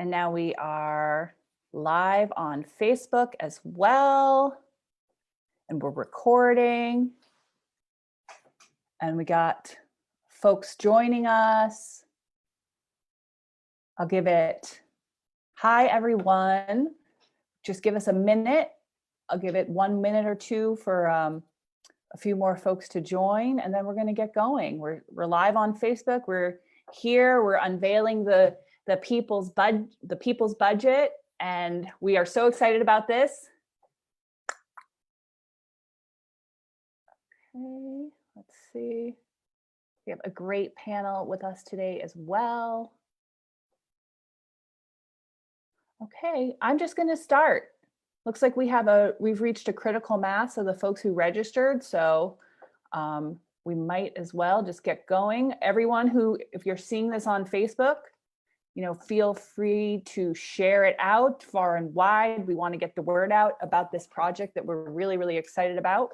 And now we are live on Facebook as well. And we're recording. And we got folks joining us. I'll give it, hi everyone. Just give us a minute. I'll give it 1 minute or two for a few more folks to join, and then we're going to get going. We're live on Facebook. We're here. We're unveiling the people's budget, and we are so excited about this. Okay, let's see. We have a great panel with us today as well. Okay, I'm just going to start. Looks like we've reached a critical mass of the folks who registered, so we might as well just get going. Everyone who, if you're seeing this on Facebook, feel free to share it out far and wide. We want to get the word out about this project that we're really, really excited about.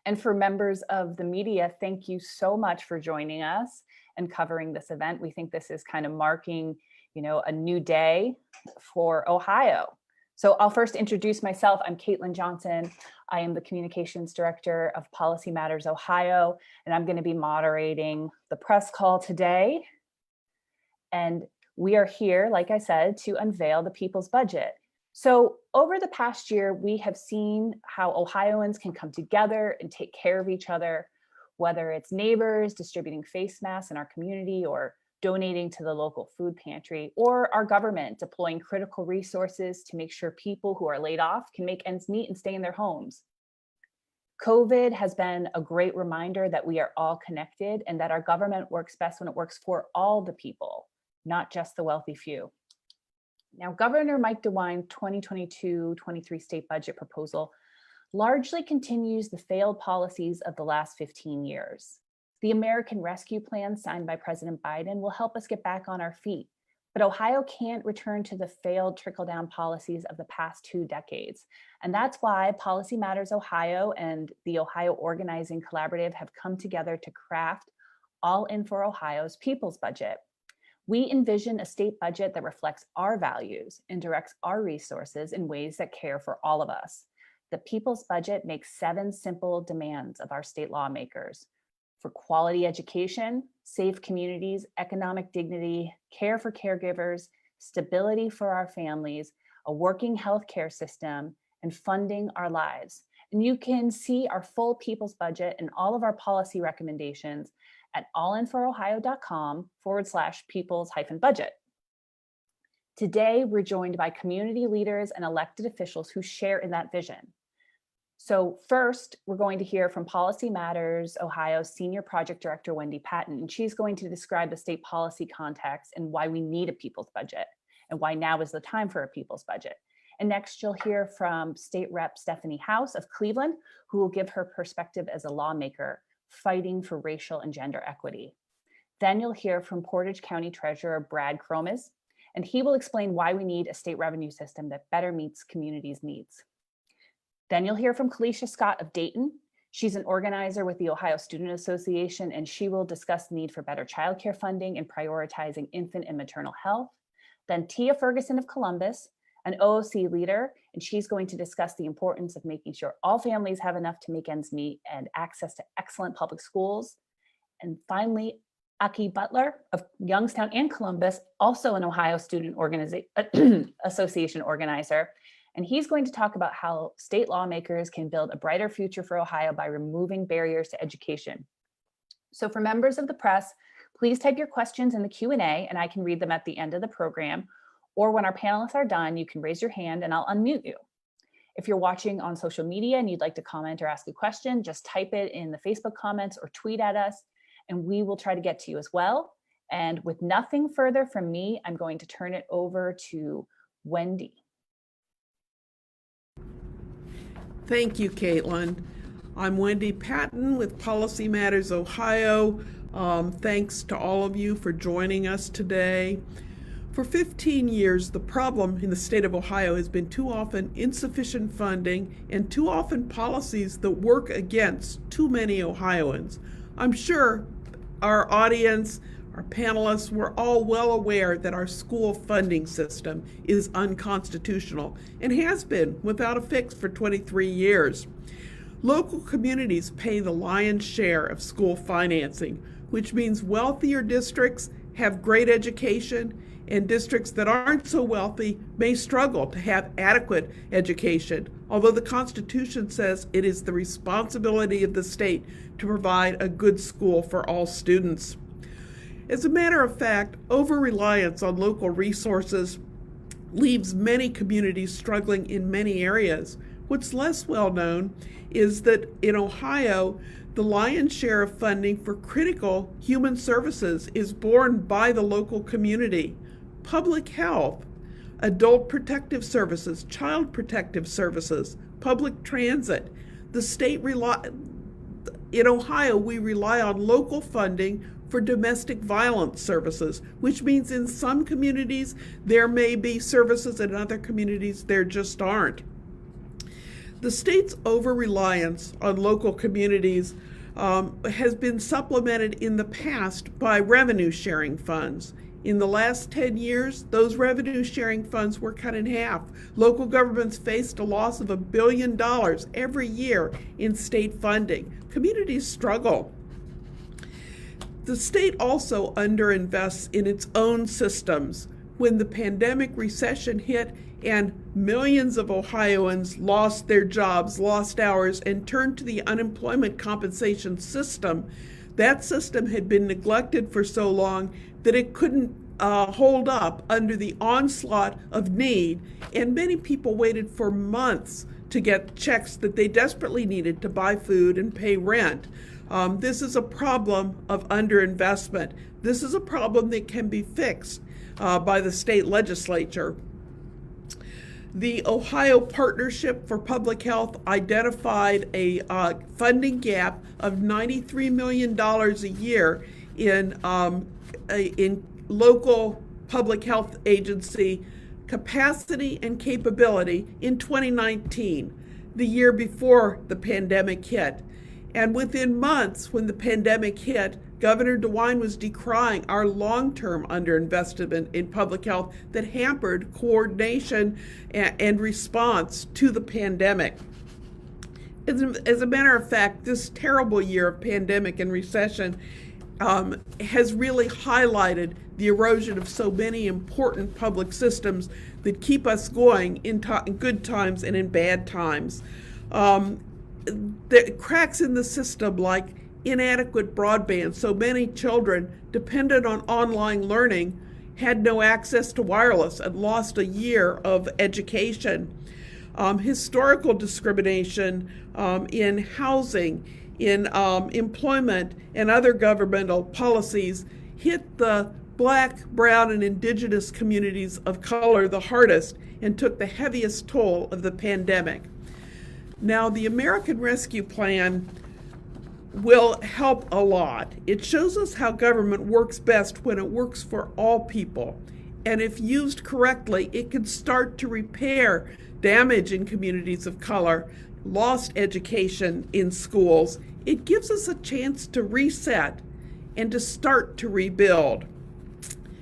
And for members of the media, thank you so much for joining us and covering this event. We think this is kind of marking, a new day for Ohio. So I'll first introduce myself. I'm Caitlin Johnson. I am the Communications Director of Policy Matters Ohio, and I'm going to be moderating the press call today. And we are here, like I said, to unveil the people's budget. So over the past year, we have seen how Ohioans can come together and take care of each other, whether it's neighbors distributing face masks in our community or donating to the local food pantry, or our government deploying critical resources to make sure people who are laid off can make ends meet and stay in their homes. COVID has been a great reminder that we are all connected and that our government works best when it works for all the people, not just the wealthy few. Now, Governor Mike DeWine 2022-23 state budget proposal largely continues the failed policies of the last 15 years. The American Rescue Plan signed by President Biden will help us get back on our feet, but Ohio can't return to the failed trickle-down policies of the past 2 decades. And that's why Policy Matters Ohio and the Ohio Organizing Collaborative have come together to craft All In for Ohio's People's Budget. We envision a state budget that reflects our values and directs our resources in ways that care for all of us. The People's Budget makes 7 simple demands of our state lawmakers: for quality education, safe communities, economic dignity, care for caregivers, stability for our families, a working healthcare system, and funding our lives. And you can see our full People's Budget and all of our policy recommendations at allinforohio.com/peoples-budget. Today, we're joined by community leaders and elected officials who share in that vision. So first, we're going to hear from Policy Matters Ohio Senior Project Director Wendy Patton, and she's going to describe the state policy context and why we need a people's budget and why now is the time for a people's budget. And next, you'll hear from State Rep Stephanie House of Cleveland, who will give her perspective as a lawmaker fighting for racial and gender equity. Then you'll hear from Portage County Treasurer Brad Cromes, and he will explain why we need a state revenue system that better meets communities' needs. Then you'll hear from Kalisha Scott of Dayton. She's an organizer with the Ohio Student Association, and she will discuss the need for better childcare funding and prioritizing infant and maternal health. Then Tia Ferguson of Columbus, an OOC leader, and she's going to discuss the importance of making sure all families have enough to make ends meet and access to excellent public schools. And finally, Aki Butler of Youngstown and Columbus, also an Ohio Student Association organizer. And he's going to talk about how state lawmakers can build a brighter future for Ohio by removing barriers to education. So for members of the press, please type your questions in the Q&A and I can read them at the end of the program. Or when our panelists are done, you can raise your hand and I'll unmute you. If you're watching on social media and you'd like to comment or ask a question, just type it in the Facebook comments or tweet at us and we will try to get to you as well. And with nothing further from me, I'm going to turn it over to Wendy. Thank you, Caitlin. I'm Wendy Patton with Policy Matters Ohio. Thanks to all of you for joining us today. For 15 years, the problem in the state of Ohio has been too often insufficient funding and too often policies that work against too many Ohioans. I'm sure our audience our panelists, we're all well aware that our school funding system is unconstitutional and has been without a fix for 23 years. Local communities pay the lion's share of school financing, which means wealthier districts have great education, and districts that aren't so wealthy may struggle to have adequate education, although the Constitution says it is the responsibility of the state to provide a good school for all students. As a matter of fact, over-reliance on local resources leaves many communities struggling in many areas. What's less well known is that in Ohio, the lion's share of funding for critical human services is borne by the local community. Public health, adult protective services, child protective services, public transit. In Ohio, we rely on local funding for domestic violence services, which means in some communities there may be services, in other communities there just aren't. The state's over-reliance on local communities has been supplemented in the past by revenue-sharing funds. In the last 10 years, those revenue-sharing funds were cut in half. Local governments faced a loss of $1 billion every year in state funding. Communities struggle. The state also underinvests in its own systems. When the pandemic recession hit and millions of Ohioans lost their jobs, lost hours, and turned to the unemployment compensation system, that system had been neglected for so long that it couldn't hold up under the onslaught of need, and many people waited for months to get checks that they desperately needed to buy food and pay rent. This is a problem of underinvestment. This is a problem that can be fixed by the state legislature. The Ohio Partnership for Public Health identified a funding gap of $93 million a year in local public health agency capacity and capability in 2019, the year before the pandemic hit. And within months, when the pandemic hit, Governor DeWine was decrying our long-term underinvestment in public health that hampered coordination and response to the pandemic. As a matter of fact, this terrible year of pandemic and recession has really highlighted the erosion of so many important public systems that keep us going in good times and in bad times. The cracks in the system, like inadequate broadband, so many children dependent on online learning had no access to wireless and lost a year of education. Historical discrimination in housing, in employment, and other governmental policies hit the Black, brown, and indigenous communities of color the hardest and took the heaviest toll of the pandemic. Now, the American Rescue Plan will help a lot. It shows us how government works best when it works for all people. And if used correctly, it can start to repair damage in communities of color, lost education in schools. It gives us a chance to reset and to start to rebuild.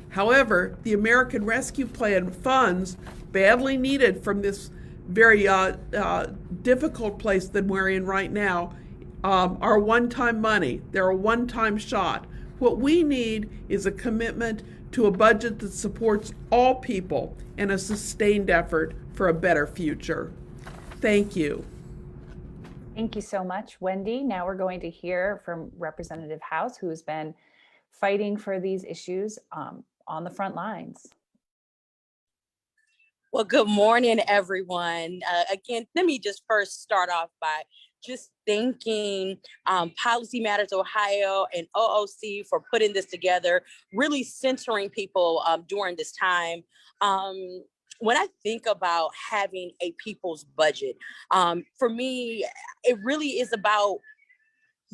However, the American Rescue Plan funds, badly needed from this very difficult place that we're in right now, are one-time money. They're a one-time shot. What we need is a commitment to a budget that supports all people and a sustained effort for a better future. Thank you. Thank you so much, Wendy. Now we're going to hear from Representative House, who has been fighting for these issues on the front lines. Well, good morning, everyone. Again, let me just first start off by just thanking Policy Matters Ohio and OOC for putting this together, really centering people during this time. When I think about having a people's budget, for me, it really is about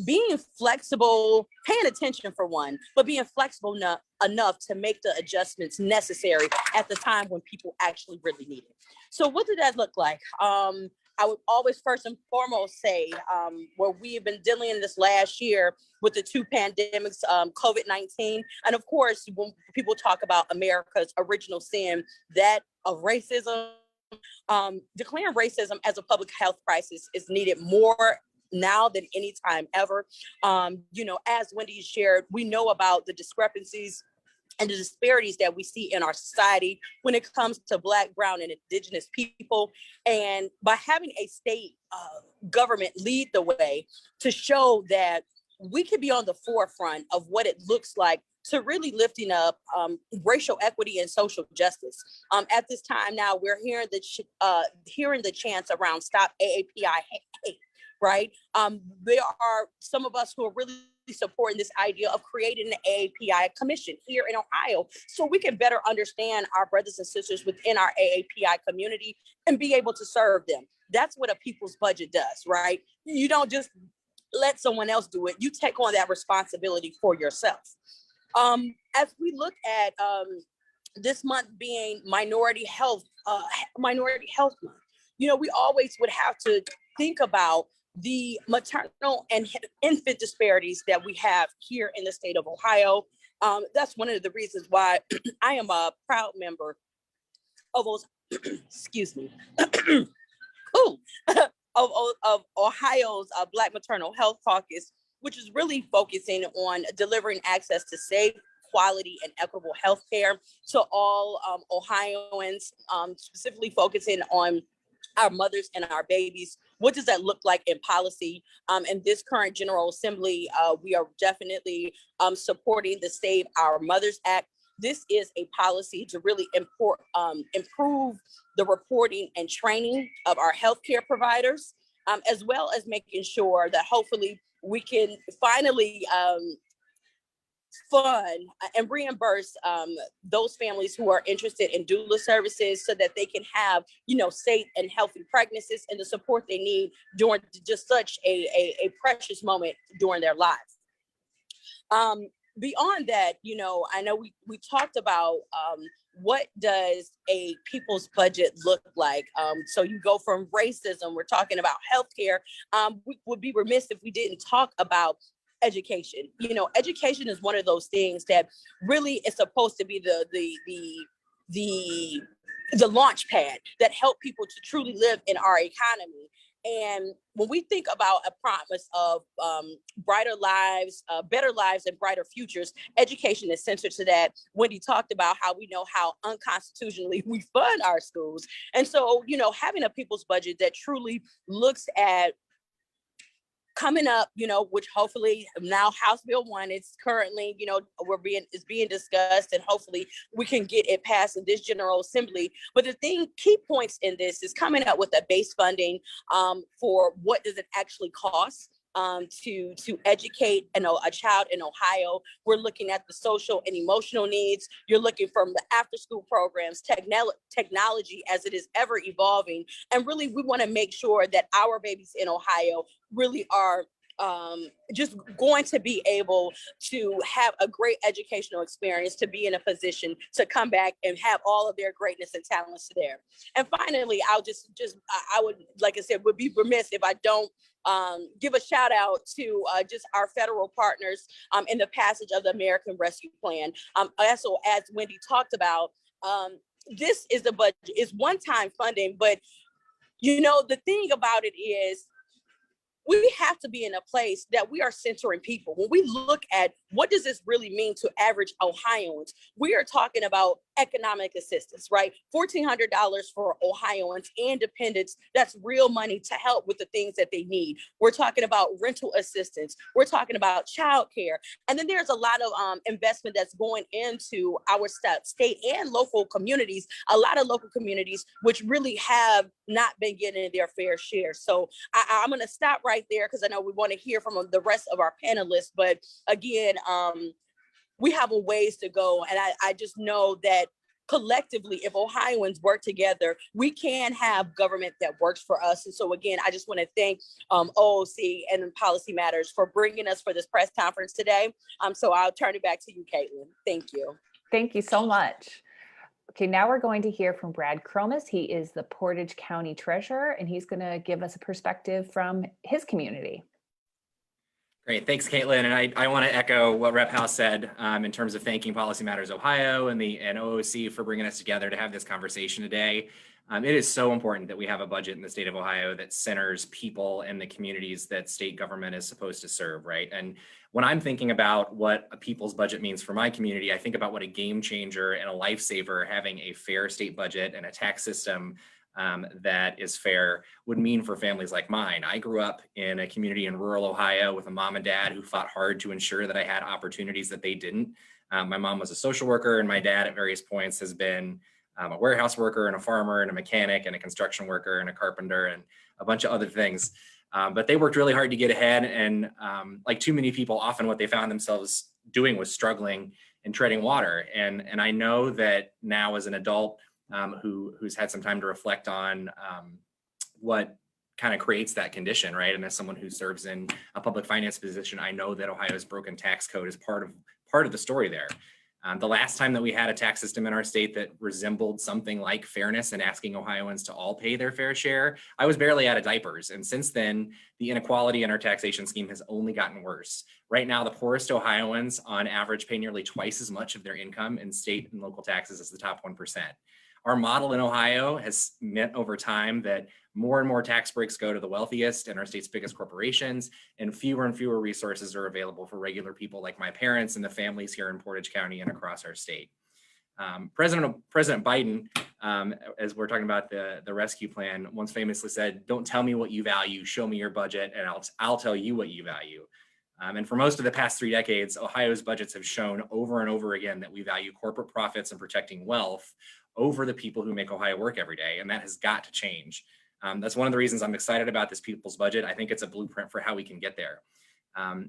being flexible, paying attention for one, but being flexible enough to make the adjustments necessary at the time when people actually really need it. So what did that look like? I would always first and foremost say where we have been dealing in this last year with the two pandemics, COVID-19. And of course, when people talk about America's original sin, that of racism, declaring racism as a public health crisis is needed more now than any time ever. As Wendy shared, we know about the discrepancies and the disparities that we see in our society when it comes to Black, Brown, and Indigenous people. And by having a state government lead the way to show that we can be on the forefront of what it looks like to really lifting up racial equity and social justice. At this time now, we're hearing the chants around Stop AAPI Hate, right? There are some of us who are really supporting this idea of creating an AAPI commission here in Ohio so we can better understand our brothers and sisters within our AAPI community and be able to serve them. That's what a people's budget does, right? You don't just let someone else do it. You take on that responsibility for yourself. As we look at this month being Minority Health Month, we always would have to think about the maternal and infant disparities that we have here in the state of Ohio. That's one of the reasons why I am a proud member of those, excuse me, of Ohio's Black Maternal Health Caucus, which is really focusing on delivering access to safe, quality, and equitable health care to all Ohioans, specifically focusing on our mothers and our babies. What does that look like in policy? In this current General Assembly, we are definitely supporting the Save Our Mothers Act. This is a policy to really improve the reporting and training of our healthcare providers, as well as making sure that hopefully we can finally fund and reimburse those families who are interested in doula services so that they can have, safe and healthy pregnancies and the support they need during just such a precious moment during their lives. Beyond that, I know we talked about what does a people's budget look like? So you go from racism, we're talking about healthcare. We would be remiss if we didn't talk about education. Education is one of those things that really is supposed to be the launch pad that help people to truly live in our economy. And when we think about a promise of brighter lives, better lives, and brighter futures, education is central to that. Wendy talked about how we know how unconstitutionally we fund our schools. And so, having a people's budget that truly looks at coming up, which hopefully now House Bill 1, it's currently, is being discussed, and hopefully we can get it passed in this General Assembly. But the key points in this is coming up with a base funding for what does it actually cost to educate a child in Ohio. We're looking at the social and emotional needs. You're looking from the after school programs, technology as it is ever evolving. And really, we want to make sure that our babies in Ohio really are just going to be able to have a great educational experience, to be in a position to come back and have all of their greatness and talents there. And finally, I would, like I said, would be remiss if I don't give a shout out to just our federal partners in the passage of the American Rescue Plan. Also, as Wendy talked about, this is the budget, it's one-time funding, but the thing about it is we have to be in a place that we are centering people. When we look at what does this really mean to average Ohioans, we are talking about economic assistance, right? $1,400 for Ohioans and dependents. That's real money to help with the things that they need. We're talking about rental assistance. We're talking about childcare. And then there's a lot of investment that's going into our state and local communities, a lot of local communities, which really have not been getting their fair share. So I'm going to stop right there because I know we want to hear from the rest of our panelists. But again, we have a ways to go. And I just know that collectively, if Ohioans work together, we can have government that works for us. And so again, I just want to thank OOC and Policy Matters for bringing us for this press conference today. So I'll turn it back to you, Caitlin. Thank you. Thank you so much. Okay, now we're going to hear from Brad Cromus. He is the Portage County Treasurer, and he's going to give us a perspective from his community. Great, thanks, Caitlin. And I want to echo what Rep. House said in terms of thanking Policy Matters Ohio and OOC for bringing us together to have this conversation today. It is so important that we have a budget in the state of Ohio that centers people and the communities that state government is supposed to serve, right? And when I'm thinking about what a people's budget means for my community, I think about what a game changer and a lifesaver having a fair state budget and a tax system that is fair would mean for families like mine. I grew up in a community in rural Ohio with a mom and dad who fought hard to ensure that I had opportunities that they didn't. My mom was a social worker, and my dad at various points has been a warehouse worker and a farmer and a mechanic and a construction worker and a carpenter and a bunch of other things. But they worked really hard to get ahead. And like too many people, often what they found themselves doing was struggling and treading water. And I know that now as an adult who's had some time to reflect on what kind of creates that condition, right? And as someone who serves in a public finance position, I know that Ohio's broken tax code is part of the story there. The last time that we had a tax system in our state that resembled something like fairness and asking Ohioans to all pay their fair share, I was barely out of diapers. And since then, the inequality in our taxation scheme has only gotten worse. Right now, the poorest Ohioans on average pay nearly twice as much of their income in state and local taxes as the top 1%. Our model in Ohio has meant over time that more and more tax breaks go to the wealthiest and our state's biggest corporations, and fewer resources are available for regular people like my parents and the families here in Portage County and across our state. President Biden, as we're talking about the rescue plan, once famously said, "Don't tell me what you value, show me your budget, and I'll tell you what you value." And for most of the past 3 decades, Ohio's budgets have shown over and over again that we value corporate profits and protecting wealth over the people who make Ohio work every day, and that has got to change. That's one of the reasons I'm excited about this people's budget. I think it's a blueprint for how we can get there.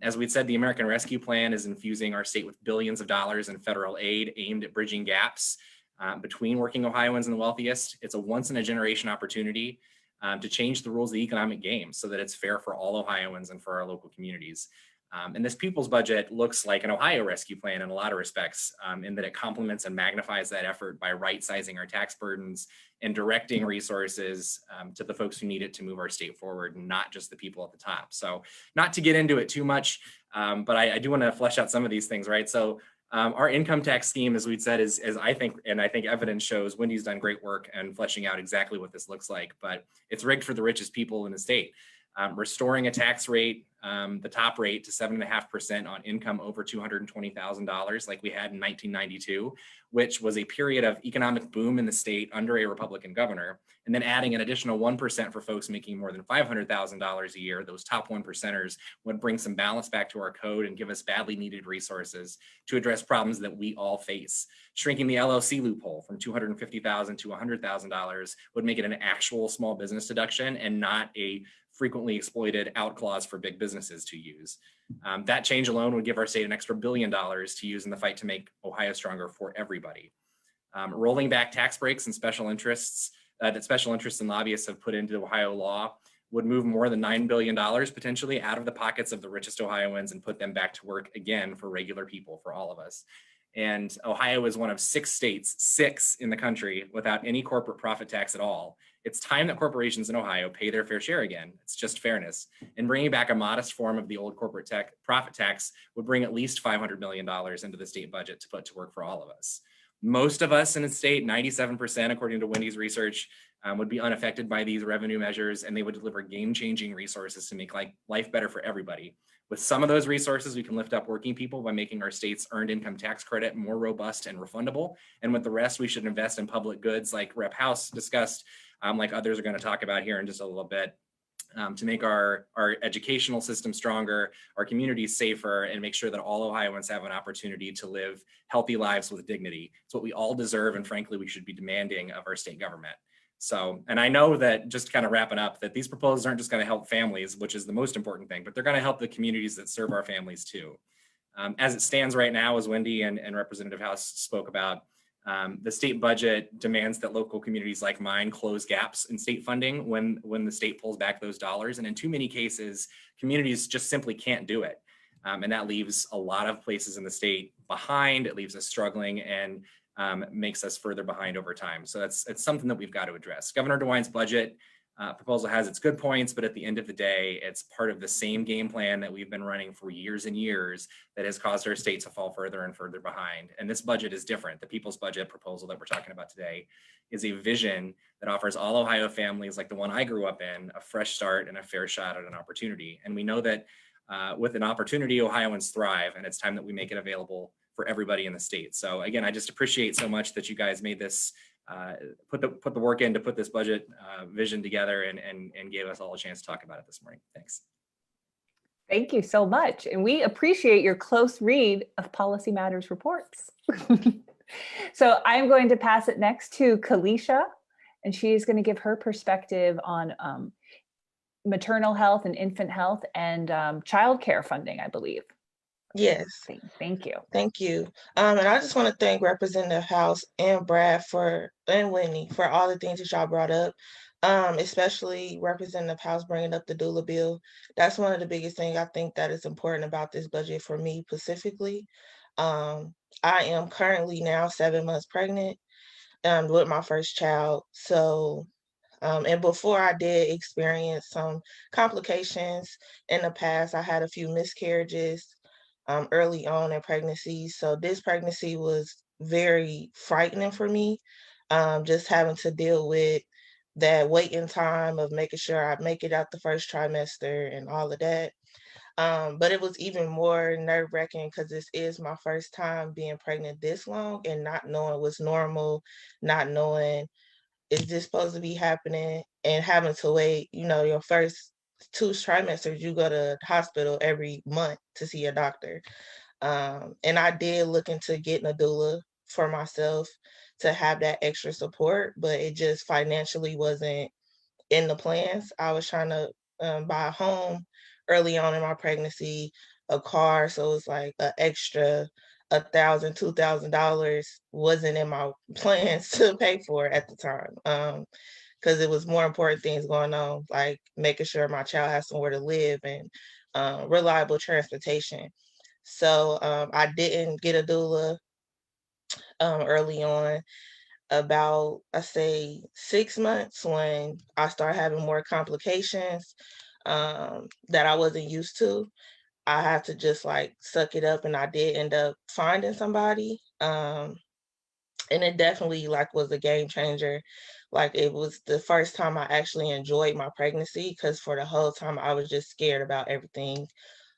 As we'd said, the American Rescue Plan is infusing our state with billions of dollars in federal aid aimed at bridging gaps between working Ohioans and the wealthiest. It's a once-in-a-generation opportunity to change the rules of the economic game so that it's fair for all Ohioans and for our local communities. And this people's budget looks like an Ohio rescue plan in a lot of respects, in that it complements and magnifies that effort by right-sizing our tax burdens and directing resources to the folks who need it to move our state forward, and not just the people at the top. So not to get into it too much, but I do want to flesh out some of these things, right? So our income tax scheme, as we'd said, is I think evidence shows Wendy's done great work in fleshing out exactly what this looks like, but it's rigged for the richest people in the state. Restoring a tax rate, the top rate, to 7.5% on income over $220,000 like we had in 1992, which was a period of economic boom in the state under a Republican governor, and then adding an additional 1% for folks making more than $500,000 a year. Those top 1%ers would bring some balance back to our code and give us badly needed resources to address problems that we all face. Shrinking the LLC loophole from $250,000 to $100,000 would make it an actual small business deduction and not a frequently exploited out clause for big businesses to use. That change alone would give our state an extra $1 billion to use in the fight to make Ohio stronger for everybody. Rolling back tax breaks and special interests that special interests and lobbyists have put into Ohio law would move more than $9 billion potentially out of the pockets of the richest Ohioans and put them back to work again for regular people, for all of us. And Ohio is one of 6 states, 6 in the country, without any corporate profit tax at all. It's time that corporations in Ohio pay their fair share again. It's just fairness. And bringing back a modest form of the old corporate profit tax would bring at least $500 million into the state budget to put to work for all of us. Most of us in the state, 97%, according to Wendy's research, would be unaffected by these revenue measures, and they would deliver game-changing resources to make life better for everybody. With some of those resources, we can lift up working people by making our state's earned income tax credit more robust and refundable. And with the rest, we should invest in public goods like Rep. House discussed, like others are going to talk about here in just a little bit, to make our educational system stronger, our communities safer, and make sure that all Ohioans have an opportunity to live healthy lives with dignity. It's what we all deserve, and frankly, we should be demanding of our state government. So, and I know that, just kind of wrapping up, that these proposals aren't just going to help families, which is the most important thing, but they're going to help the communities that serve our families too. As it stands right now, as Wendy and Representative House spoke about, the state budget demands that local communities like mine close gaps in state funding when the state pulls back those dollars. And in too many cases, communities just simply can't do it. And that leaves a lot of places in the state behind. It leaves us struggling. And makes us further behind over time. So it's something that we've got to address. Governor DeWine's budget proposal has its good points, but at the end of the day, it's part of the same game plan that we've been running for years and years that has caused our state to fall further and further behind. And this budget is different. The People's Budget proposal that we're talking about today is a vision that offers all Ohio families like the one I grew up in a fresh start and a fair shot at an opportunity. And we know that with an opportunity, Ohioans thrive, and it's time that we make it available for everybody in the state. So again, I just appreciate so much that you guys made this put the work in to put this budget vision together and gave us all a chance to talk about it this morning. Thanks. Thank you so much. And we appreciate your close read of Policy Matters reports. So I'm going to pass it next to Kalisha, and she's going to give her perspective on maternal health and infant health and childcare funding, I believe. Yes. Thank you. Thank you. And I just want to thank Representative House and Brad and Whitney for all the things that y'all brought up, especially Representative House bringing up the doula bill. That's one of the biggest things I think that is important about this budget for me specifically. I am currently now 7 months pregnant with my first child. So, and before I did experience some complications in the past, I had a few miscarriages early on in pregnancy. So this pregnancy was very frightening for me, just having to deal with that waiting time of making sure I make it out the first trimester and all of that. But it was even more nerve-wracking because this is my first time being pregnant this long and not knowing what's normal, not knowing is this supposed to be happening, and having to wait, your first 2 trimesters, you go to the hospital every month to see a doctor. And I did look into getting a doula for myself to have that extra support, but it just financially wasn't in the plans. I was trying to buy a home early on in my pregnancy, a car, so it's like an extra $1,000, $2,000 wasn't in my plans to pay for at the time. Because it was more important things going on, like making sure my child has somewhere to live and reliable transportation. So I didn't get a doula early on. About, I say, 6 months when I started having more complications that I wasn't used to. I had to just like suck it up, and I did end up finding somebody. And it definitely was a game changer. Like, it was the first time I actually enjoyed my pregnancy, because for the whole time I was just scared about everything.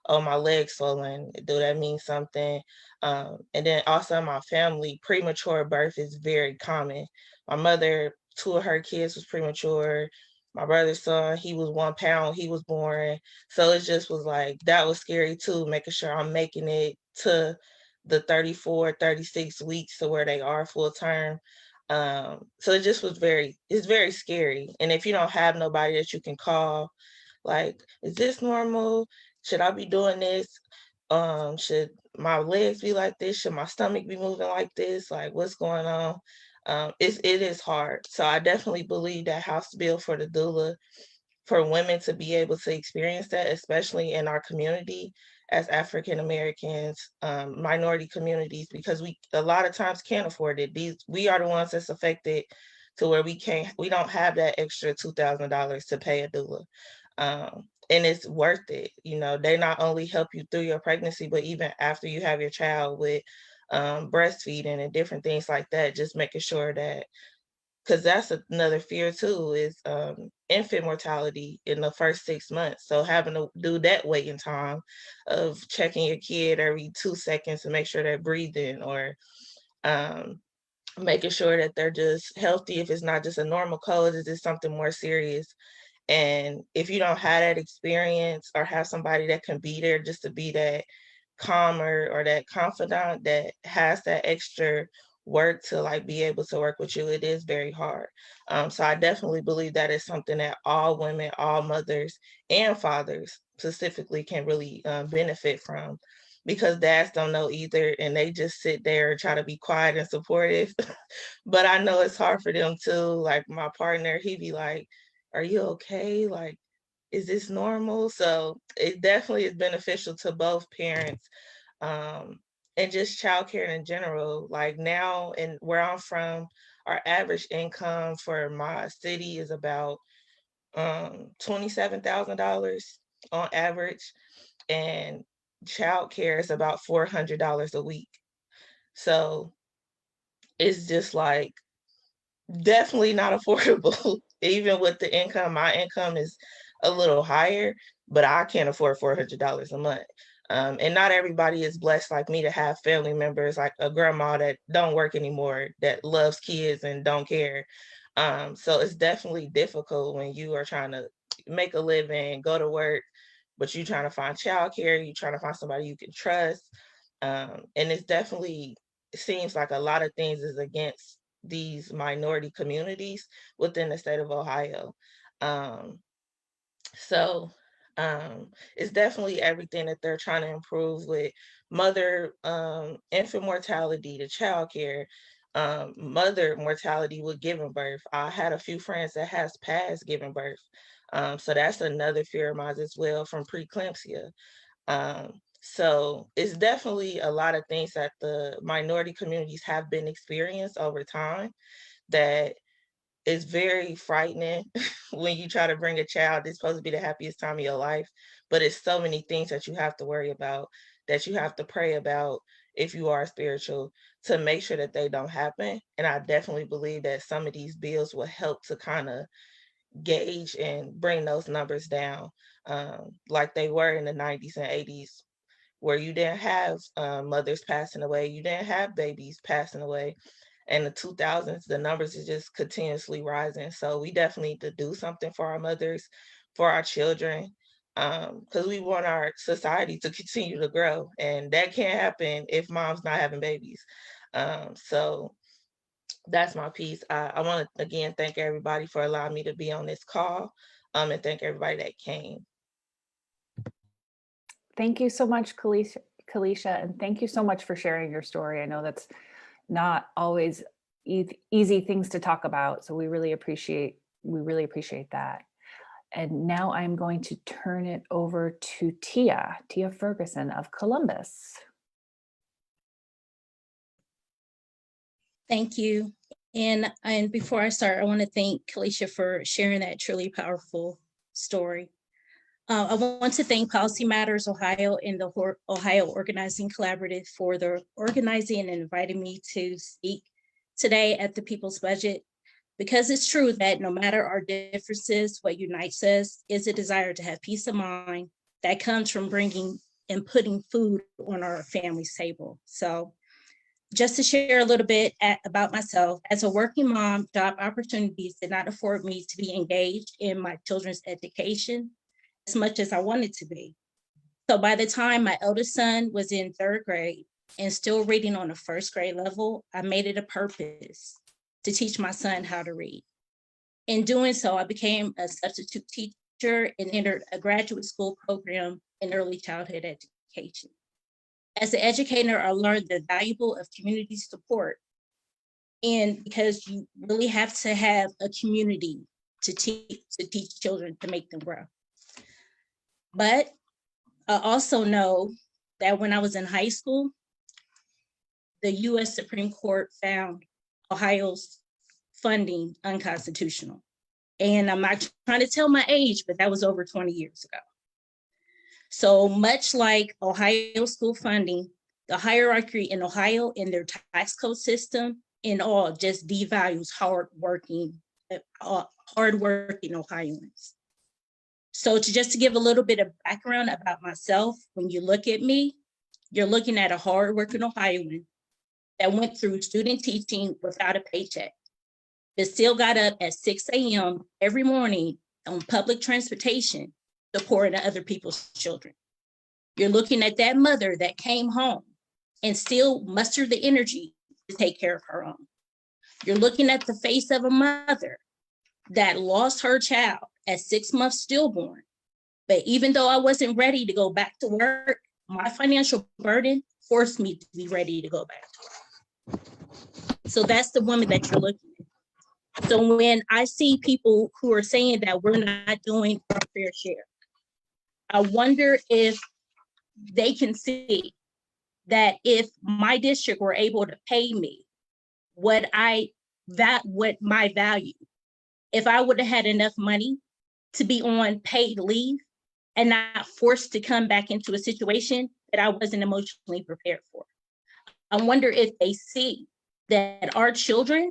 Oh, my legs swollen, do that mean something? And then also in my family, premature birth is very common. My mother, 2 of her kids was premature. My brother's son, he was 1 pound, he was born. So it just was like, that was scary too, making sure I'm making it to the 34, 36 weeks to where they are full term. So it just was it's very scary. And if you don't have nobody that you can call, like, is this normal? Should I be doing this? Should my legs be like this? Should my stomach be moving like this? Like, what's going on? It is hard. So I definitely believe that House bill for the doula, for women to be able to experience that, especially in our community as African Americans, minority communities, because we a lot of times can't afford it. We are the ones that's affected to where we don't have that extra $2,000 to pay a doula. And it's worth it. They not only help you through your pregnancy, but even after you have your child with breastfeeding and different things like that, just making sure that, because that's another fear too, is infant mortality in the first 6 months. So having to do that waiting time of checking your kid every 2 seconds to make sure they're breathing, or making sure that they're just healthy. If it's not just a normal cold, is this something more serious? And if you don't have that experience or have somebody that can be there just to be that calmer or that confidant that has that extra work to be able to work with you, it is very hard. So I definitely believe that is something that all women, all mothers and fathers specifically can really benefit from, because dads don't know either, and they just sit there and try to be quiet and supportive. But I know it's hard for them too. Like, my partner, he be like, are you okay? Like, is this normal? So it definitely is beneficial to both parents and just childcare in general. Like now, and where I'm from, our average income for my city is about $27,000 on average, and childcare is about $400 a week. So it's just like definitely not affordable. Even with the income, my income is a little higher, but I can't afford $400 a month. And not everybody is blessed like me to have family members like a grandma that don't work anymore, that loves kids and don't care. So it's definitely difficult when you are trying to make a living, go to work, but you're trying to find childcare, you're trying to find somebody you can trust. And it's definitely, it seems like a lot of things is against these minority communities within the state of Ohio. Um, so it's definitely everything that they're trying to improve with mother infant mortality to childcare, mother mortality with giving birth. I had a few friends that has passed giving birth. So that's another fear of mine as well from preeclampsia. So it's definitely a lot of things that the minority communities have been experienced over time that is very frightening when you try to bring a child. It's supposed to be the happiest time of your life, but it's so many things that you have to worry about, that you have to pray about if you are spiritual, to make sure that they don't happen. And I definitely believe that some of these bills will help to kind of gauge and bring those numbers down, like they were in the 90s and 80s, where you didn't have mothers passing away, you didn't have babies passing away. In the 2000s, the numbers is just continuously rising. So we definitely need to do something for our mothers, for our children, because we want our society to continue to grow. And that can't happen if mom's not having babies. So that's my piece. I want to again thank everybody for allowing me to be on this call, and thank everybody that came. Thank you so much, Kalisha, and thank you so much for sharing your story. I know that's not always easy things to talk about, so we really appreciate that. And now I'm going to turn it over to Tia Ferguson of Columbus. Thank you. And before I start, I want to thank Kalisha for sharing that truly powerful story. I want to thank Policy Matters Ohio and the Ohio Organizing Collaborative for their organizing and inviting me to speak today at the People's Budget, because it's true that no matter our differences, what unites us is a desire to have peace of mind that comes from bringing and putting food on our family's table. So just to share a little bit about myself, as a working mom, job opportunities did not afford me to be engaged in my children's education as much as I wanted to be. So by the time my eldest son was in 3rd grade and still reading on a 1st grade level, I made it a purpose to teach my son how to read. In doing so, I became a substitute teacher and entered a graduate school program in early childhood education. As an educator, I learned the valuable of community support, and because you really have to have a community to teach children, to make them grow. But I also know that when I was in high school, the US Supreme Court found Ohio's funding unconstitutional. And I'm not trying to tell my age, but that was over 20 years ago. So much like Ohio school funding, the hierarchy in Ohio in their tax code system in all just devalues hardworking Ohioans. So to give a little bit of background about myself, when you look at me, you're looking at a hardworking Ohioan that went through student teaching without a paycheck, but still got up at 6 a.m. every morning on public transportation to pour into other people's children. You're looking at that mother that came home and still mustered the energy to take care of her own. You're looking at the face of a mother that lost her child at 6 months stillborn. But even though I wasn't ready to go back to work, my financial burden forced me to be ready to go back to work. So that's the woman that you're looking at. So when I see people who are saying that we're not doing our fair share, I wonder if they can see that if my district were able to pay me what my value, if I would have had enough money to be on paid leave and not forced to come back into a situation that I wasn't emotionally prepared for. I wonder if they see that our children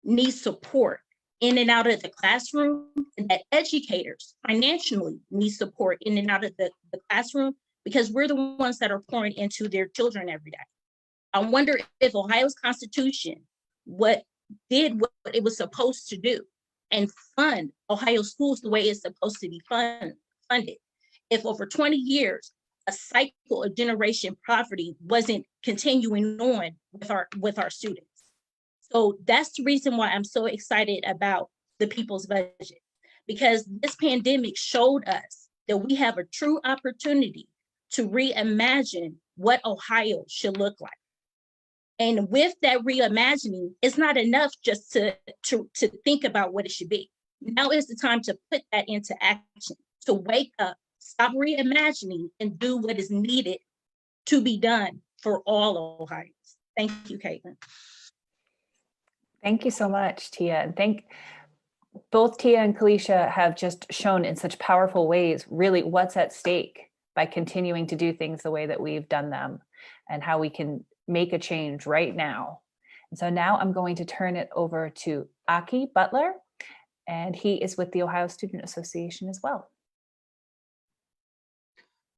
need support in and out of the classroom, and that educators financially need support in and out of the classroom, because we're the ones that are pouring into their children every day. I wonder if Ohio's Constitution did what it was supposed to do and fund Ohio schools the way it's supposed to be funded. If over 20 years, a cycle of generation poverty wasn't continuing on with our students. So that's the reason why I'm so excited about the people's budget, because this pandemic showed us that we have a true opportunity to reimagine what Ohio should look like. And with that reimagining, it's not enough just to think about what it should be. Now is the time to put that into action, to wake up, stop reimagining, and do what is needed to be done for all Ohioans. Thank you, Caitlin. Thank you so much, Tia. And both Tia and Kalisha have just shown in such powerful ways really what's at stake by continuing to do things the way that we've done them, and how we can make a change right now. And so now I'm going to turn it over to Aki Butler, and he is with the Ohio Student Association as well.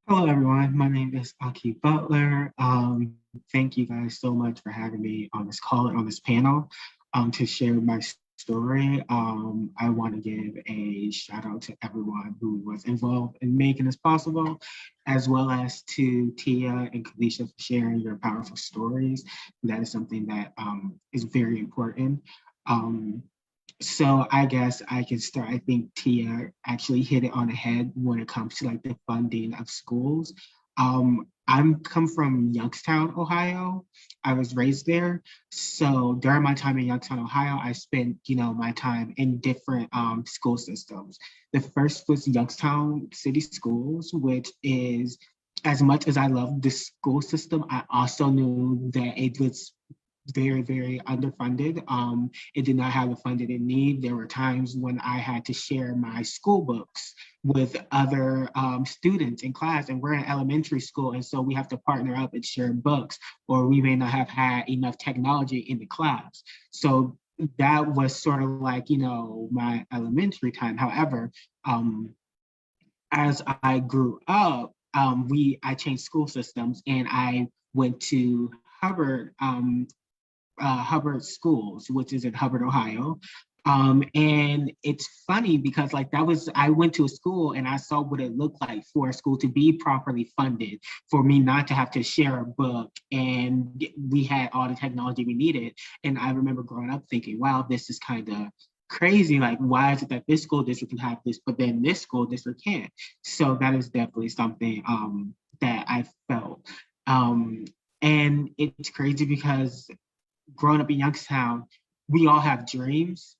Hello, everyone. My name is Aki Butler. Thank you guys so much for having me on this call and on this panel to share my story. I want to give a shout out to everyone who was involved in making this possible, as well as to Tia and Kalisha for sharing your powerful stories. That is something that is very important. So I guess I can start. I think Tia actually hit it on the head when it comes to like the funding of schools. I'm come from Youngstown, Ohio. I was raised there. So during my time in Youngstown, Ohio, I spent, my time in different school systems. The first was Youngstown City Schools, which is, as much as I love the school system, I also knew that it was very, very underfunded. It did not have the funding it needed. There were times when I had to share my school books with other students in class, and we're in elementary school, and so we have to partner up and share books, or we may not have had enough technology in the class. So that was sort of like, my elementary time. However, as I grew up, I changed school systems, and I went to Hubbard Schools, which is in Hubbard, Ohio. And it's funny because I went to a school and I saw what it looked like for a school to be properly funded, for me not to have to share a book, and we had all the technology we needed. And I remember growing up thinking, wow, this is kind of crazy. Like, why is it that this school district can have this, but then this school district can't? So that is definitely something that I felt. And it's crazy because growing up in Youngstown, we all have dreams.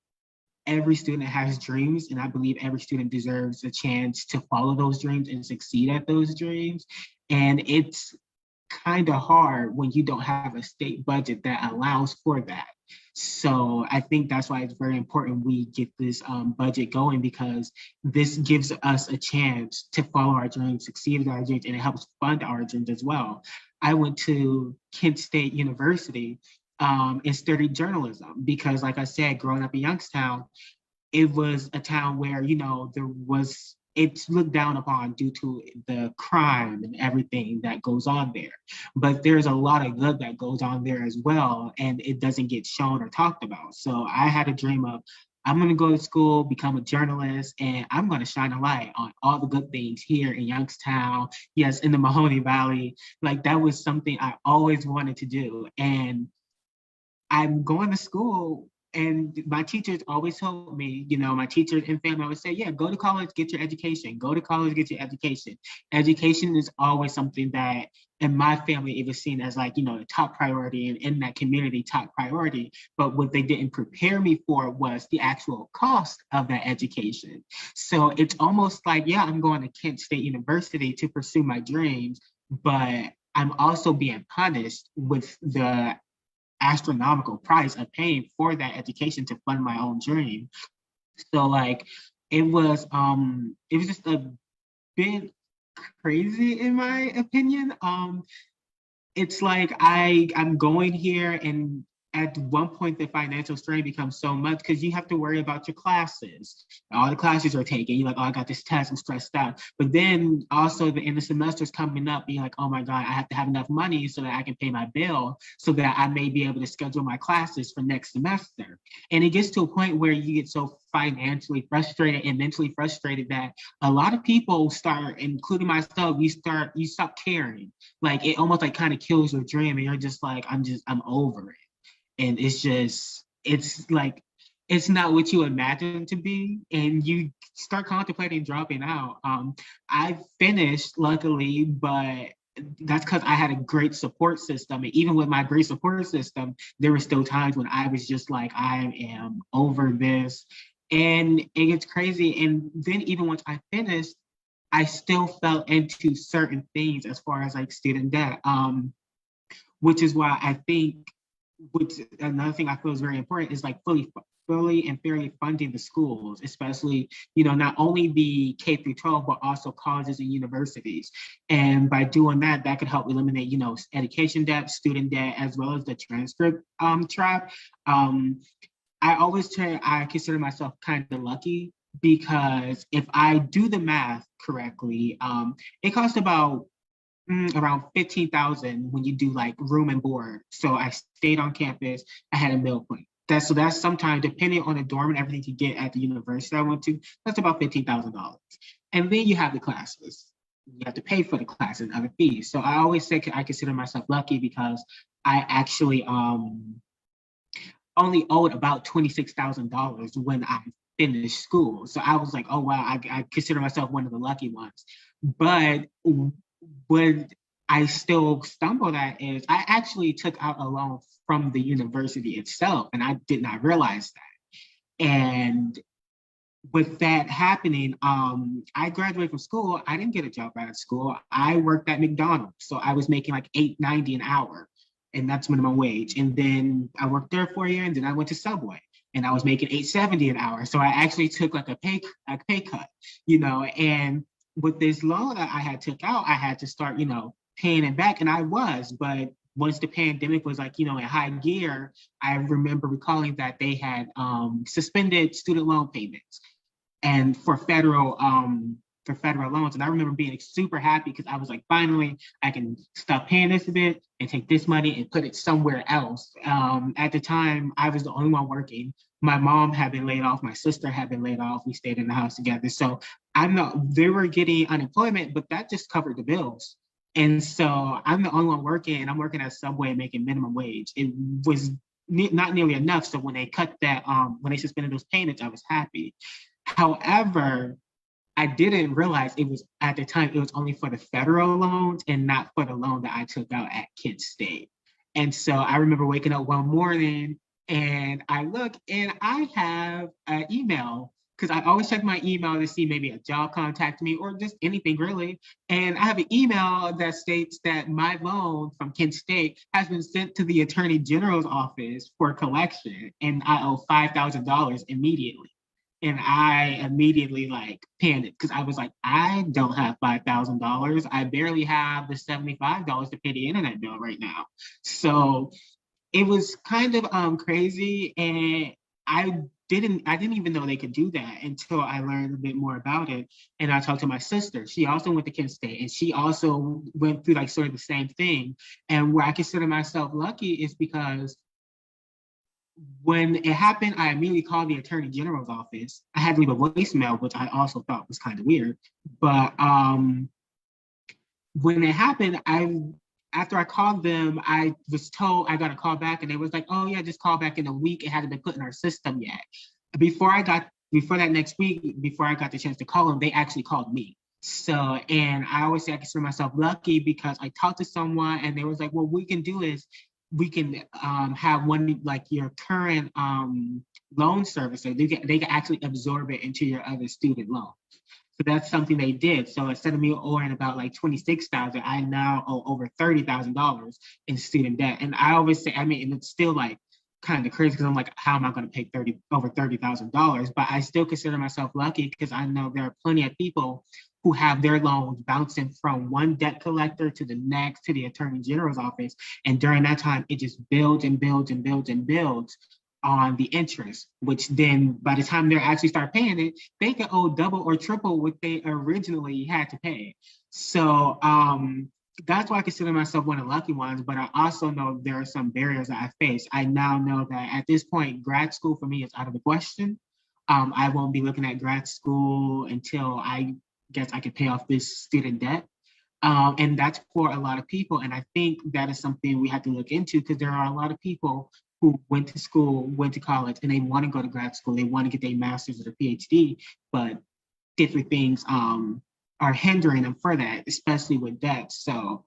Every student has dreams, and I believe every student deserves a chance to follow those dreams and succeed at those dreams. And it's kind of hard when you don't have a state budget that allows for that. So I think that's why it's very important we get this budget going, because this gives us a chance to follow our dreams, succeed at our dreams, and it helps fund our dreams as well. I went to Kent State University and studied journalism because, like I said, growing up in Youngstown, it was a town where, it's looked down upon due to the crime and everything that goes on there. But there's a lot of good that goes on there as well, and it doesn't get shown or talked about. So I had a dream of, I'm going to go to school, become a journalist, and I'm going to shine a light on all the good things here in Youngstown, yes, in the Mahoney Valley. Like, that was something I always wanted to do. And I'm going to school, and my teachers always told me, my teachers and family always say, yeah, go to college, get your education. Go to college, get your education. Education is always something that in my family, it was seen as like, the top priority, and in that community, top priority. But what they didn't prepare me for was the actual cost of that education. So it's almost like, yeah, I'm going to Kent State University to pursue my dreams, but I'm also being punished with the astronomical price of paying for that education to fund my own dream. So like it was just a bit crazy in my opinion. It's like I'm going here, and at one point the financial strain becomes so much because you have to worry about your classes. All the classes are taken. You're like, oh, I got this test, I'm stressed out. But then also the end of the semester is coming up, you're like, oh my God, I have to have enough money so that I can pay my bill so that I may be able to schedule my classes for next semester. And it gets to a point where you get so financially frustrated and mentally frustrated that a lot of people start, including myself, you stop caring. Like it almost like kind of kills your dream, and you're just like, I'm over it. And it's like it's not what you imagine to be, and you start contemplating dropping out. I finished luckily, but that's because I had a great support system. And even with my great support system, there were still times when I was just like, I am over this. And it gets crazy. And then even once I finished, I still fell into certain things as far as like student debt, which is why I think, which another thing I feel is very important is like fully and fairly funding the schools, especially, not only the K through 12, but also colleges and universities. And by doing that, that could help eliminate, education debt, student debt, as well as the transcript trap. I consider myself kind of lucky because if I do the math correctly, it costs about around 15,000 when you do like room and board. So I stayed on campus. I had a meal point. That's sometimes depending on the dorm and everything you get at the university I went to. That's about $15,000. And then you have the classes. You have to pay for the classes and other fees. So I always say I consider myself lucky because I actually only owed about $26,000 when I finished school. So I was like, oh wow, I consider myself one of the lucky ones. But what I still stumbled at is I actually took out a loan from the university itself, and I did not realize that. And with that happening, I graduated from school. I didn't get a job out of school. I worked at McDonald's, so I was making like $8.90 an hour, and that's minimum wage. And then I worked there for a year, and then I went to Subway, and I was making $8.70 an hour. So I actually took like a pay cut, and with this loan that I had took out, I had to start, paying it back, and I was. But once the pandemic was like, in high gear, I remember recalling that they had suspended student loan payments, and for federal loans. And I remember being super happy because I was like, finally, I can stop paying this a bit and take this money and put it somewhere else. At the time, I was the only one working. My mom had been laid off. My sister had been laid off. We stayed in the house together. So they were getting unemployment, but that just covered the bills. And so I'm the only one working, and I'm working at Subway making minimum wage. It was not nearly enough. So when they cut that, when they suspended those payments, I was happy. However, I didn't realize at the time, it was only for the federal loans and not for the loan that I took out at Kent State. And so I remember waking up one morning and I look and I have an email, because I always check my email to see maybe a job contact me or just anything really. And I have an email that states that my loan from Kent State has been sent to the Attorney General's office for collection, and I owe $5,000 immediately. And I immediately like panicked because I was like, I don't have $5,000. I barely have the $75 to pay the internet bill right now. So it was kind of crazy, and I didn't even know they could do that until I learned a bit more about it. And I talked to my sister. She also went to Kent State, and she also went through like sort of the same thing. And where I consider myself lucky is because when it happened, I immediately called the Attorney General's office. I had to leave a voicemail, which I also thought was kind of weird. But when it happened, after I called them, I was told I got a call back, and they was like, "Oh yeah, just call back in a week. It hasn't been put in our system yet." Before that next week, before I got the chance to call them, they actually called me. So, and I always say I consider myself lucky because I talked to someone, and they was like, "What we can do is we can have one like your current loan servicer. They can actually absorb it into your other student loan." So that's something they did. So instead of me owing about like $26,000, I now owe over $30,000 in student debt. And I always say, I mean, and it's still like kind of crazy because I'm like, how am I going to pay over $30,000? But I still consider myself lucky because I know there are plenty of people who have their loans bouncing from one debt collector to the next to the attorney general's office. And during that time, it just builds and builds and builds and builds on the interest, which then by the time they actually start paying it, they can owe double or triple what they originally had to pay. So that's why I consider myself one of the lucky ones, but I also know there are some barriers that I face. I now know that at this point, grad school for me is out of the question. I won't be looking at grad school until I guess I can pay off this student debt. And that's for a lot of people. And I think that is something we have to look into because there are a lot of people who went to school, went to college, and they want to go to grad school. They want to get their master's or their PhD, but different things are hindering them for that, especially with debt. So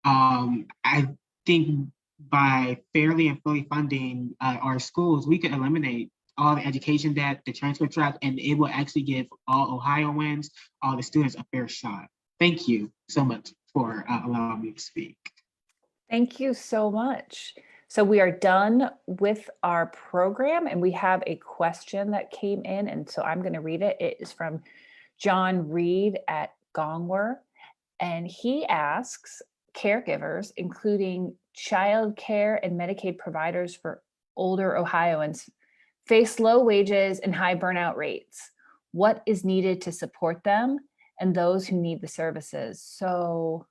I think by fairly and fully funding our schools, we could eliminate all the education debt, the transfer trap, and it will actually give all Ohioans, all the students a fair shot. Thank you so much for allowing me to speak. Thank you so much. So we are done with our program and we have a question that came in. And so I'm going to read it. It is from John Reed at Gongwer. And he asks, caregivers, including child care and Medicaid providers for older Ohioans, face low wages and high burnout rates. What is needed to support them and those who need the services? So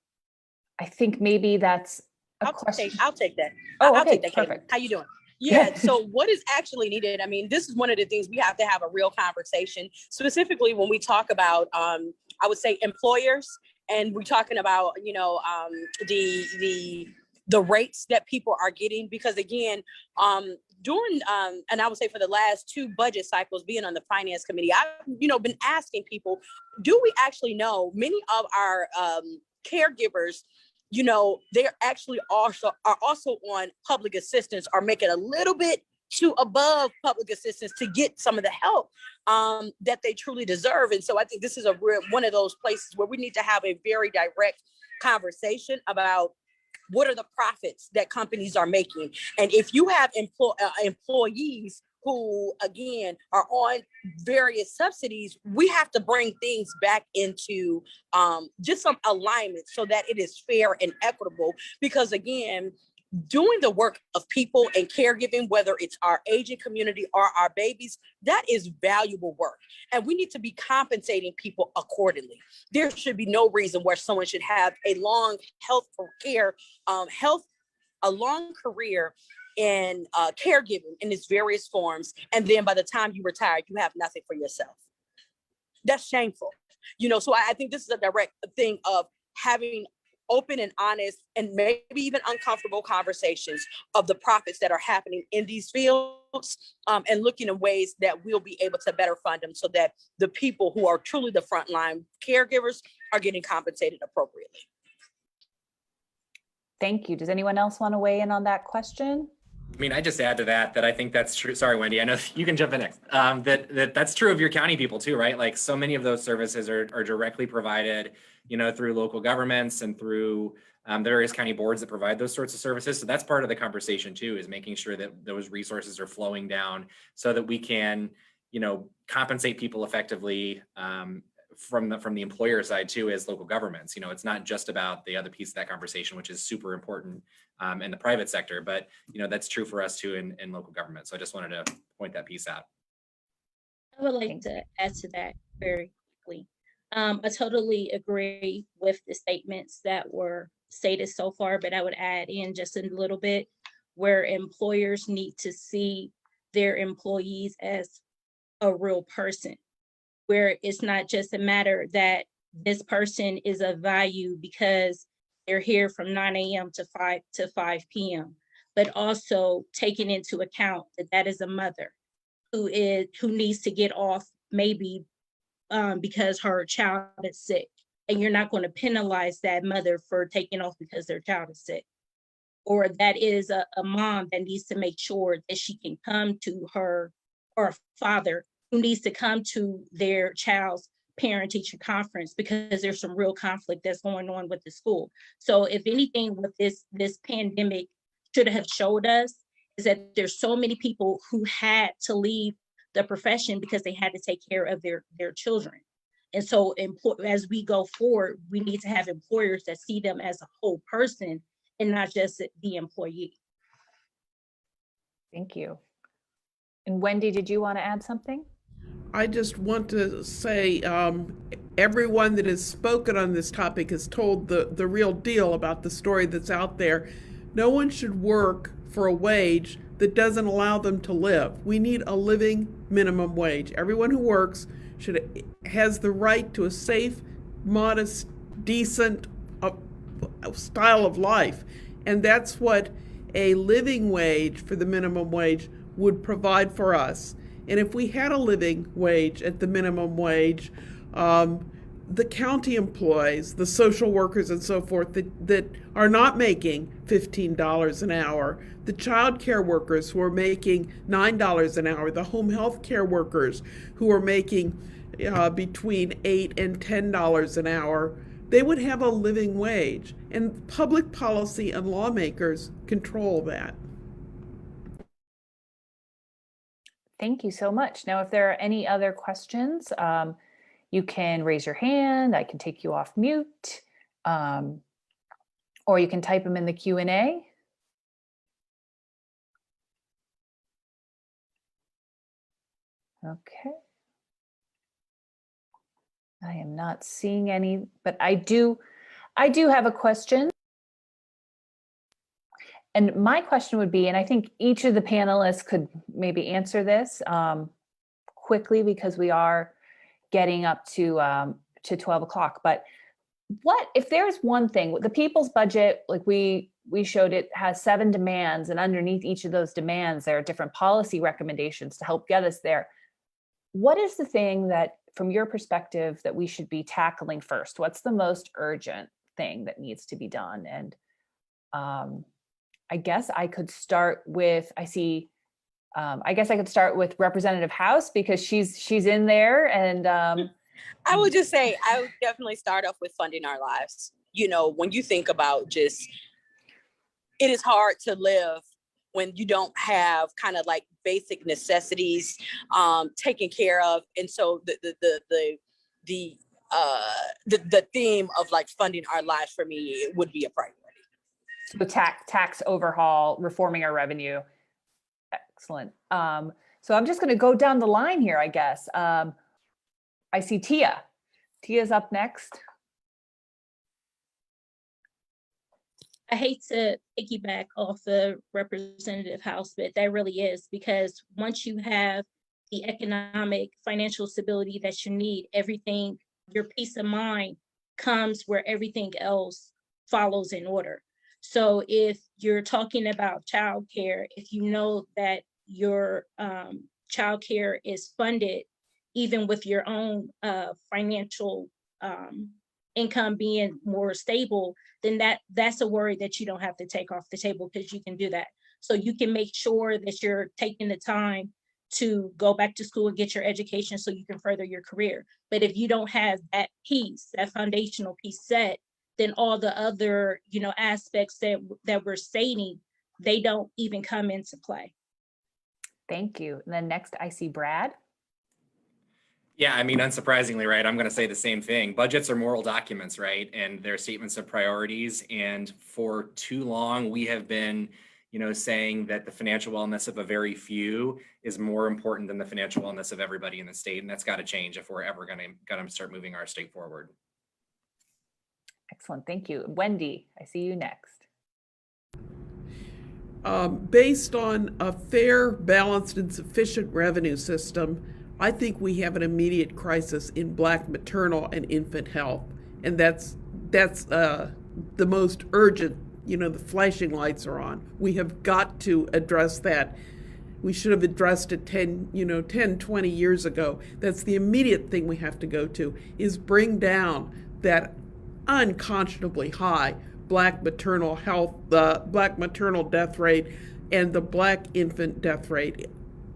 I think maybe that's a question. I'll take that. Oh, I'll okay, take that. perfect. Kate. How you doing? Yeah. So what is actually needed? I mean, this is one of the things we have to have a real conversation, specifically when we talk about, I would say employers, and we're talking about, you know, the rates that people are getting, because again, during, and I would say for the last 2 budget cycles being on the finance committee, I've, you know, been asking people, do we actually know many of our caregivers, you know, they're actually also on public assistance, are making a little bit to above public assistance to get some of the help that they truly deserve. And so I think this is one of those places where we need to have a very direct conversation about what are the profits that companies are making. And if you have employees who, again, are on various subsidies, we have to bring things back into just some alignment so that it is fair and equitable. Because again, doing the work of people and caregiving, whether it's our aging community or our babies, that is valuable work. And we need to be compensating people accordingly. There should be no reason where someone should have a long a long career in caregiving in its various forms. And then by the time you retire, you have nothing for yourself. That's shameful. You know, so I think this is a direct thing of having open and honest and maybe even uncomfortable conversations of the profits that are happening in these fields, and looking at ways that we'll be able to better fund them so that the people who are truly the frontline caregivers are getting compensated appropriately. Thank you. Does anyone else want to weigh in on that question? I mean, I just add to that I think that's true. Sorry, Wendy, I know you can jump in next. That's true of your county people too, right? Like so many of those services are directly provided, you know, through local governments and through the various county boards that provide those sorts of services. So that's part of the conversation too, is making sure that those resources are flowing down so that we can, you know, compensate people effectively from the employer side too, as local governments. You know, it's not just about the other piece of that conversation, which is super important in the private sector, but you know, that's true for us too in local government. So I just wanted to point that piece out. I would like to add to that very quickly. I totally agree with the statements that were stated so far, but I would add in just a little bit where employers need to see their employees as a real person, where it's not just a matter that this person is of value because they're here from 9 a.m. to 5 p.m., but also taking into account that that is a mother who needs to get off maybe because her child is sick. And you're not going to penalize that mother for taking off because their child is sick. Or that is a mom that needs to make sure that she can come to her, or a father who needs to come to their child's parent-teacher conference because there's some real conflict that's going on with the school. So if anything, what this pandemic should have showed us is that there's so many people who had to leave the profession because they had to take care of their children. And so as we go forward, we need to have employers that see them as a whole person and not just the employee. Thank you. And Wendy, did you want to add something? I just want to say everyone that has spoken on this topic has told the real deal about the story that's out there. No one should work for a wage that doesn't allow them to live. We need a living minimum wage. Everyone who works has the right to a safe, modest, decent style of life. And that's what a living wage for the minimum wage would provide for us. And if we had a living wage at the minimum wage, the county employees, the social workers and so forth that are not making $15 an hour, the child care workers who are making $9 an hour, the home health care workers who are making between $8 and $10 an hour, they would have a living wage. And public policy and lawmakers control that. Thank you so much. Now, if there are any other questions, you can raise your hand. I can take you off mute, or you can type them in the Q&A. Okay. I am not seeing any, but I do have a question. And my question would be, and I think each of the panelists could maybe answer this quickly because we are getting up to 12 o'clock. But what if there's one thing, the people's budget, like we showed, it has 7 demands, and underneath each of those demands, there are different policy recommendations to help get us there. What is the thing that, from your perspective, that we should be tackling first? What's the most urgent thing that needs to be done? And I guess I could start with, I could start with Representative House because she's in there. And I would just say, I would definitely start off with funding our lives. You know, when you think about just, it is hard to live when you don't have kind of like basic necessities taken care of. And so the theme of like funding our lives for me would be a priority. So tax overhaul, reforming our revenue. Excellent. So I'm just going to go down the line here, I guess. I see Tia. Tia's up next. I hate to piggyback off the Representative House, but that really is, because once you have the economic, financial stability that you need, everything, your peace of mind comes where everything else follows in order. So if you're talking about childcare, if you know that your childcare is funded, even with your own financial income being more stable, then that's a worry that you don't have to take off the table, because you can do that. So you can make sure that you're taking the time to go back to school and get your education so you can further your career. But if you don't have that piece, that foundational piece set, then all the other, aspects that we're stating, they don't even come into play. Thank you. And then next I see Brad. Yeah, I mean, unsurprisingly, right, I'm going to say the same thing. Budgets are moral documents, right? And they're statements of priorities. And for too long, we have been, saying that the financial wellness of a very few is more important than the financial wellness of everybody in the state. And that's got to change if we're ever going to start moving our state forward. Excellent. Thank you. Wendy, I see you next. Based on a fair, balanced, and sufficient revenue system, I think we have an immediate crisis in Black maternal and infant health. And that's the most urgent, the flashing lights are on. We have got to address that. We should have addressed it 10, 20 years ago. That's the immediate thing we have to go to, is bring down that unconscionably high Black maternal health, the Black maternal death rate, and the Black infant death rate.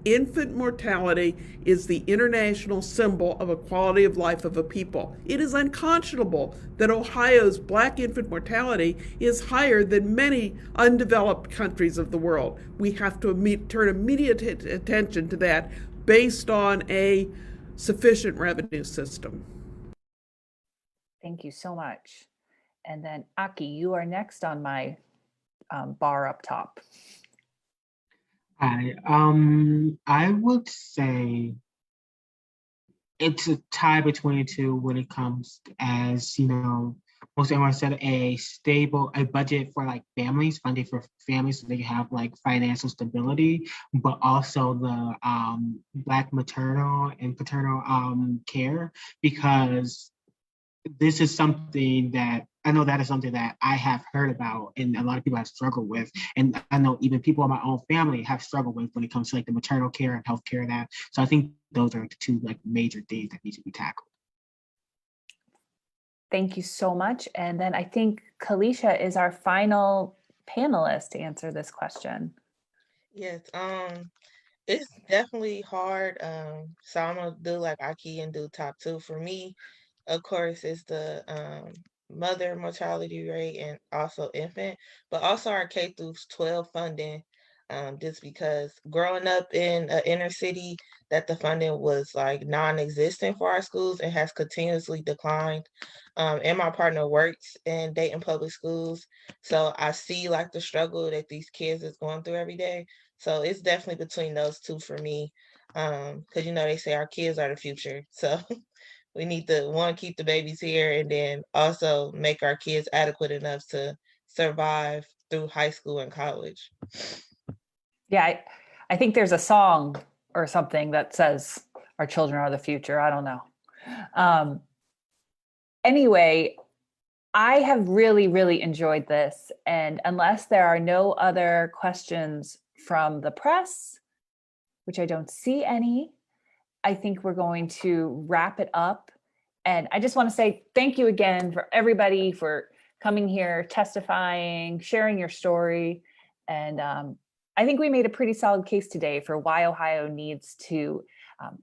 Infant mortality is the international symbol of a quality of life of a people. It is unconscionable that Ohio's Black infant mortality is higher than many undeveloped countries of the world. We have to turn immediate attention to that based on a sufficient revenue system. Thank you so much. And then Aki, you are next on my bar up top. I would say it's a tie between the two when it comes as, most everyone said a budget for like families, funding for families so they have like financial stability, but also the Black maternal and paternal care, because this is something that I know that is something that I have heard about and a lot of people have struggled with. And I know even people in my own family have struggled with when it comes to like the maternal care and healthcare and that. So I think those are the two like major things that need to be tackled. Thank you so much. And then I think Kalisha is our final panelist to answer this question. Yes, it's definitely hard. So I'm gonna do like Aki and do top two. For me, of course, it's the mother mortality rate and also infant, but also our K through 12 funding. Just because growing up in an inner city, that the funding was like non-existent for our schools and has continuously declined. And my partner works in Dayton public schools, so I see like the struggle that these kids is going through every day. So it's definitely between those two for me. Because they say our kids are the future. So we need to one, keep the babies here, and then also make our kids adequate enough to survive through high school and college. Yeah, I think there's a song or something that says our children are the future. I don't know. Anyway, I have really, really enjoyed this. And unless there are no other questions from the press, which I don't see any, I think we're going to wrap it up. And I just want to say thank you again for everybody for coming here, testifying, sharing your story. And I think we made a pretty solid case today for why Ohio needs to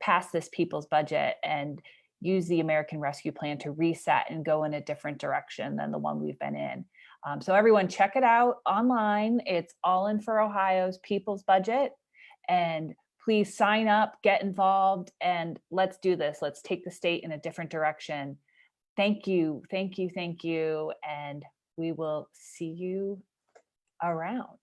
pass this people's budget and use the American Rescue Plan to reset and go in a different direction than the one we've been in. So everyone check it out online. It's All In for Ohio's People's Budget. And please sign up, get involved, and let's do this. Let's take the state in a different direction. Thank you, thank you, thank you. And we will see you around.